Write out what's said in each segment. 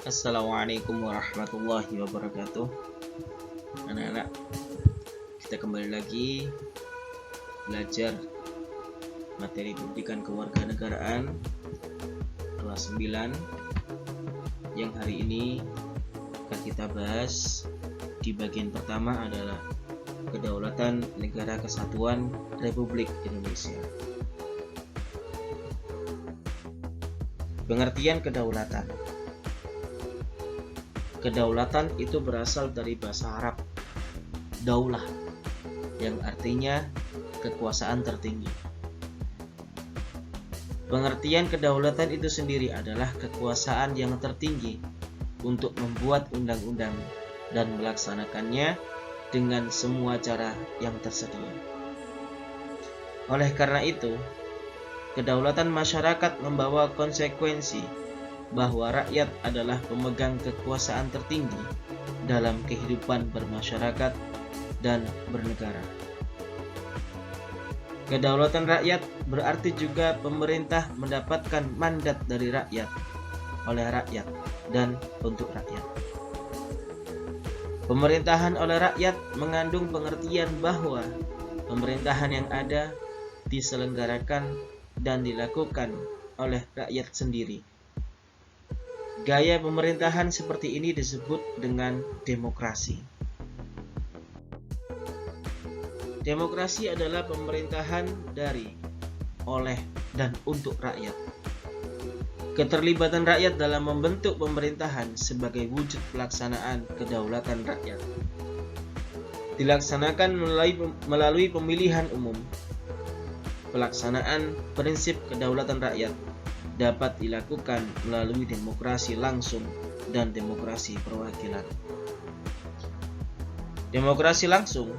Assalamualaikum warahmatullahi wabarakatuh. Anak-anak, kita kembali lagi belajar materi pendidikan kewarganegaraan kelas 9 yang hari ini akan kita bahas. Di bagian pertama adalah Kedaulatan Negara Kesatuan Republik Indonesia. Pengertian kedaulatan. Kedaulatan itu berasal dari bahasa Arab daulah, yang artinya kekuasaan tertinggi. Pengertian kedaulatan itu sendiri adalah kekuasaan yang tertinggi untuk membuat undang-undang dan melaksanakannya dengan semua cara yang tersedia. Oleh karena itu, kedaulatan masyarakat membawa konsekuensi bahwa rakyat adalah pemegang kekuasaan tertinggi dalam kehidupan bermasyarakat dan bernegara. Kedaulatan rakyat berarti juga pemerintah mendapatkan mandat dari rakyat, oleh rakyat, dan untuk rakyat. Pemerintahan oleh rakyat mengandung pengertian bahwa pemerintahan yang ada diselenggarakan dan dilakukan oleh rakyat sendiri. Gaya pemerintahan seperti ini disebut dengan demokrasi. Demokrasi adalah pemerintahan dari, oleh, dan untuk rakyat. Keterlibatan rakyat dalam membentuk pemerintahan sebagai wujud pelaksanaan kedaulatan rakyat dilaksanakan melalui pemilihan umum. Pelaksanaan prinsip kedaulatan rakyat dapat dilakukan melalui demokrasi langsung dan demokrasi perwakilan. Demokrasi langsung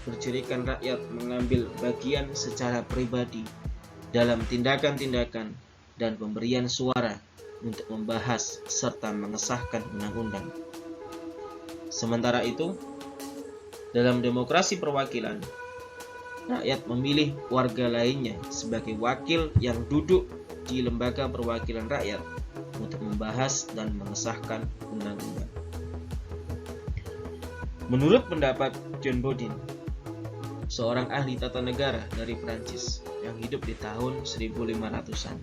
bercirikan rakyat mengambil bagian secara pribadi dalam tindakan-tindakan dan pemberian suara untuk membahas serta mengesahkan undang-undang. Sementara itu, dalam demokrasi perwakilan, rakyat memilih warga lainnya sebagai wakil yang duduk di lembaga perwakilan rakyat untuk membahas dan mengesahkan undang-undang. Menurut pendapat John Bodin, seorang ahli tata negara dari Prancis yang hidup di tahun 1500-an,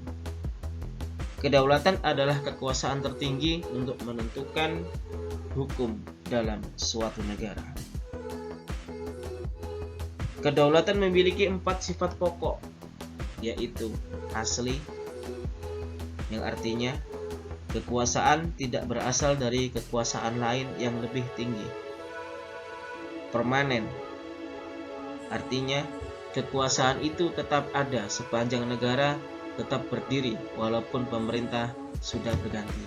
kedaulatan adalah kekuasaan tertinggi untuk menentukan hukum dalam suatu negara. Kedaulatan memiliki 4 sifat pokok, yaitu asli, yang artinya kekuasaan tidak berasal dari kekuasaan lain yang lebih tinggi. Permanen, artinya kekuasaan itu tetap ada sepanjang negara tetap berdiri walaupun pemerintah sudah berganti.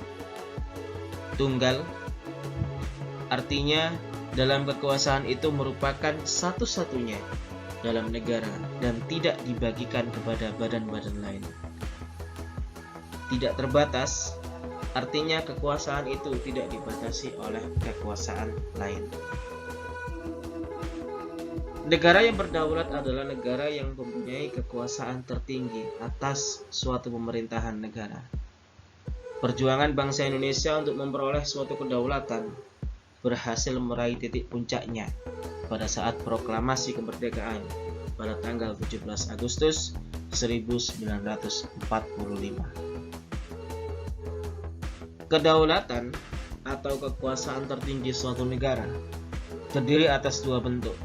Tunggal, artinya dalam kekuasaan itu merupakan satu-satunya dalam negara dan tidak dibagikan kepada badan-badan lain. Tidak terbatas, artinya kekuasaan itu tidak dibatasi oleh kekuasaan lain. Negara yang berdaulat adalah negara yang mempunyai kekuasaan tertinggi atas suatu pemerintahan negara. Perjuangan bangsa Indonesia untuk memperoleh suatu kedaulatan berhasil meraih titik puncaknya pada saat proklamasi kemerdekaan pada tanggal 17 Agustus 1945. Kedaulatan atau kekuasaan tertinggi suatu negara terdiri atas 2 bentuk,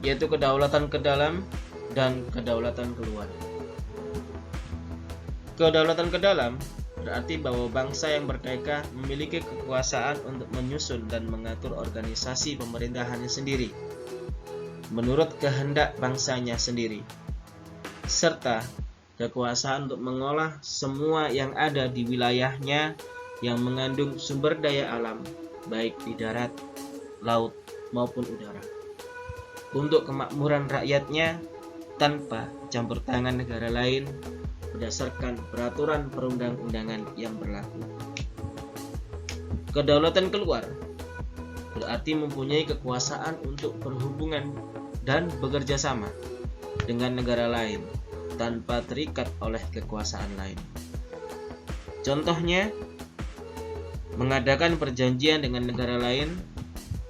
yaitu kedaulatan ke dalam dan kedaulatan keluar. Kedaulatan ke dalam berarti bahwa bangsa yang merdeka memiliki kekuasaan untuk menyusun dan mengatur organisasi pemerintahannya sendiri menurut kehendak bangsanya sendiri, serta kekuasaan untuk mengolah semua yang ada di wilayahnya yang mengandung sumber daya alam, baik di darat, laut, maupun udara, untuk kemakmuran rakyatnya tanpa campur tangan negara lain berdasarkan peraturan perundang-undangan yang berlaku. Kedaulatan keluar berarti mempunyai kekuasaan untuk berhubungan dan bekerja sama dengan negara lain tanpa terikat oleh kekuasaan lain. Contohnya, mengadakan perjanjian dengan negara lain,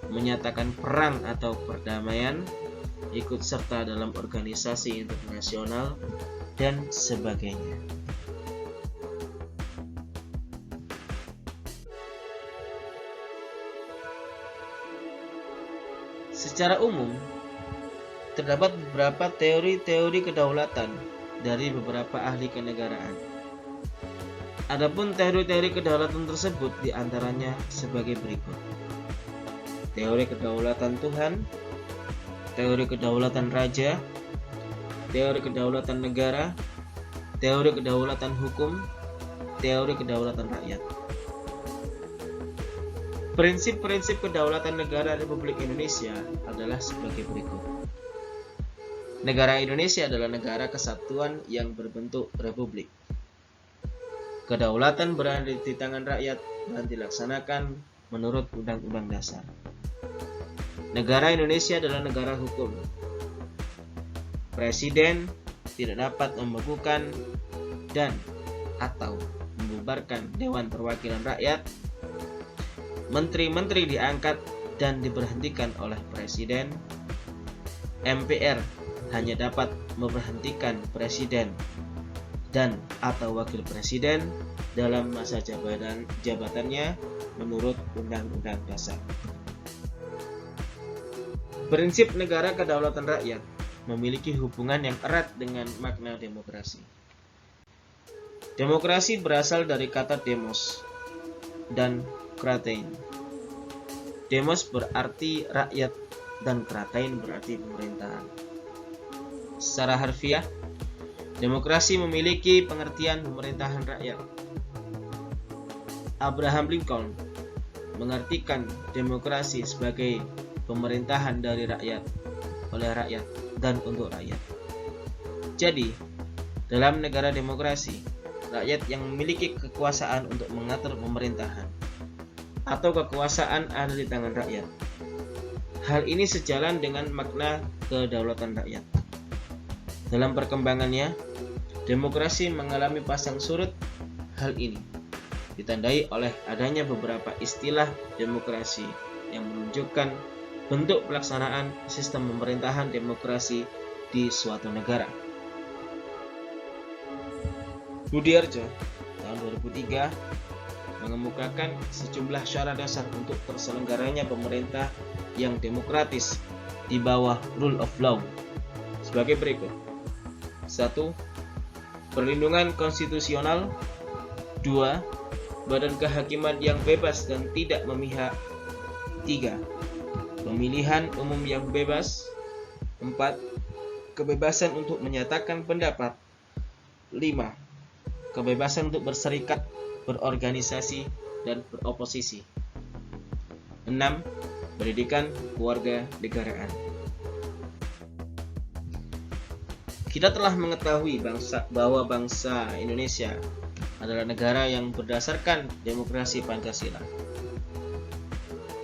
menyatakan perang atau perdamaian, ikut serta dalam organisasi internasional, dan sebagainya. Secara umum, terdapat beberapa teori-teori kedaulatan dari beberapa ahli kenegaraan. Adapun teori-teori kedaulatan tersebut diantaranya sebagai berikut: teori kedaulatan Tuhan, teori kedaulatan raja, teori kedaulatan negara, teori kedaulatan hukum, teori kedaulatan rakyat. Prinsip-prinsip kedaulatan negara Republik Indonesia adalah sebagai berikut. Negara Indonesia adalah negara kesatuan yang berbentuk republik. Kedaulatan berada di tangan rakyat dan dilaksanakan menurut Undang-Undang Dasar. Negara Indonesia adalah negara hukum. Presiden tidak dapat membekukan dan atau membubarkan Dewan Perwakilan Rakyat. Menteri-menteri diangkat dan diberhentikan oleh Presiden. MPR hanya dapat memberhentikan Presiden dan atau Wakil Presiden dalam masa jabatannya menurut Undang-Undang Dasar. Prinsip negara kedaulatan rakyat memiliki hubungan yang erat dengan makna demokrasi. Demokrasi berasal dari kata demos dan kratein. Demos berarti rakyat dan kratein berarti pemerintahan. Secara harfiah, demokrasi memiliki pengertian pemerintahan rakyat. Abraham Lincoln mengartikan demokrasi sebagai pemerintahan dari rakyat, oleh rakyat, dan untuk rakyat. Jadi, dalam negara demokrasi, rakyat yang memiliki kekuasaan untuk mengatur pemerintahan atau kekuasaan ada di tangan rakyat. Hal ini sejalan dengan makna kedaulatan rakyat. Dalam perkembangannya, demokrasi mengalami pasang surut. Hal ini ditandai oleh adanya beberapa istilah demokrasi yang menunjukkan bentuk pelaksanaan sistem pemerintahan demokrasi di suatu negara. Budiarjo tahun 2003 mengemukakan sejumlah syarat dasar untuk terselenggaranya pemerintah yang demokratis di bawah rule of law sebagai berikut. 1. Perlindungan konstitusional. 2. Badan kehakiman yang bebas dan tidak memihak. 3. Pemilihan umum yang bebas. 4. Kebebasan untuk menyatakan pendapat. 5. Kebebasan untuk berserikat, berorganisasi, dan beroposisi. 6. Pendidikan keluarga negaraan. Kita telah mengetahui bahwa bangsa Indonesia adalah negara yang berdasarkan demokrasi Pancasila.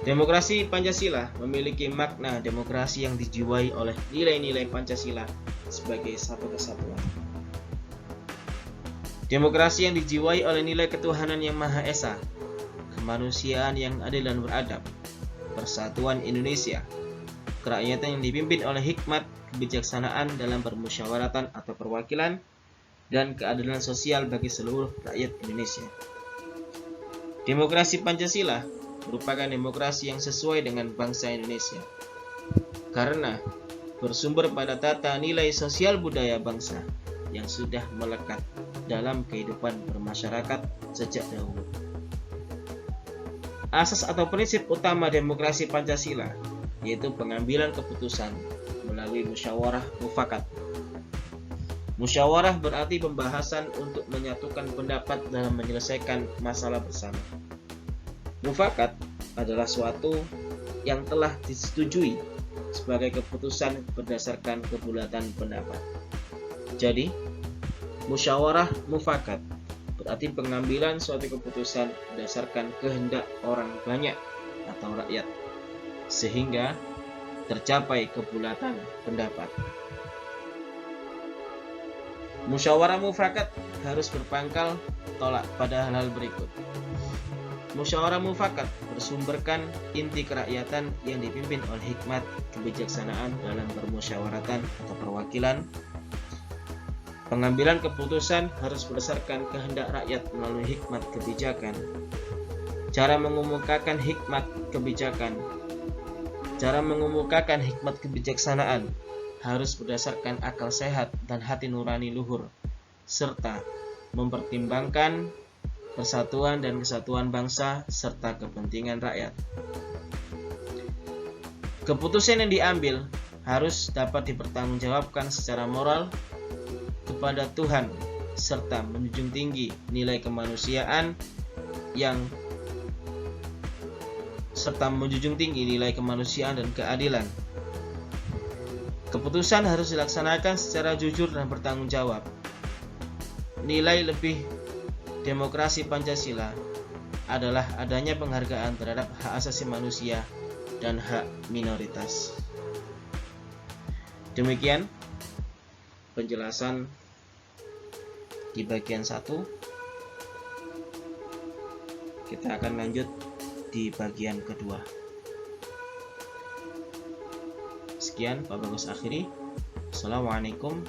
Demokrasi Pancasila memiliki makna demokrasi yang dijiwai oleh nilai-nilai Pancasila sebagai satu kesatuan. Demokrasi yang dijiwai oleh nilai ketuhanan yang Maha Esa, kemanusiaan yang adil dan beradab, persatuan Indonesia, kerakyatan yang dipimpin oleh hikmat, kebijaksanaan dalam permusyawaratan atau perwakilan, dan keadilan sosial bagi seluruh rakyat Indonesia. Demokrasi Pancasila merupakan demokrasi yang sesuai dengan bangsa Indonesia, karena bersumber pada tata nilai sosial budaya bangsa yang sudah melekat dalam kehidupan bermasyarakat sejak dahulu. Asas atau prinsip utama demokrasi Pancasila yaitu pengambilan keputusan melalui musyawarah mufakat. Musyawarah berarti pembahasan untuk menyatukan pendapat dalam menyelesaikan masalah bersama. Mufakat adalah suatu yang telah disetujui sebagai keputusan berdasarkan kebulatan pendapat. Jadi, musyawarah mufakat berarti pengambilan suatu keputusan berdasarkan kehendak orang banyak atau rakyat, sehingga tercapai kebulatan pendapat. Musyawarah mufakat harus berpangkal tolak pada hal-hal berikut. Musyawarah mufakat bersumberkan inti kerakyatan yang dipimpin oleh hikmat kebijaksanaan dalam permusyawaratan atau perwakilan. Pengambilan keputusan harus berdasarkan kehendak rakyat melalui hikmat kebijakan. Cara mengemukakan hikmat kebijaksanaan harus berdasarkan akal sehat dan hati nurani luhur, serta mempertimbangkan persatuan dan kesatuan bangsa serta kepentingan rakyat. Keputusan yang diambil harus dapat dipertanggungjawabkan secara moral kepada Tuhan serta menjunjung tinggi nilai kemanusiaan dan keadilan. Keputusan harus dilaksanakan secara jujur dan bertanggung jawab. Nilai lebih demokrasi Pancasila adalah adanya penghargaan terhadap hak asasi manusia dan hak minoritas. Demikian penjelasan di bagian 1. Kita akan lanjut di bagian kedua. Sekian, Pak Bagus akhiri. Assalamualaikum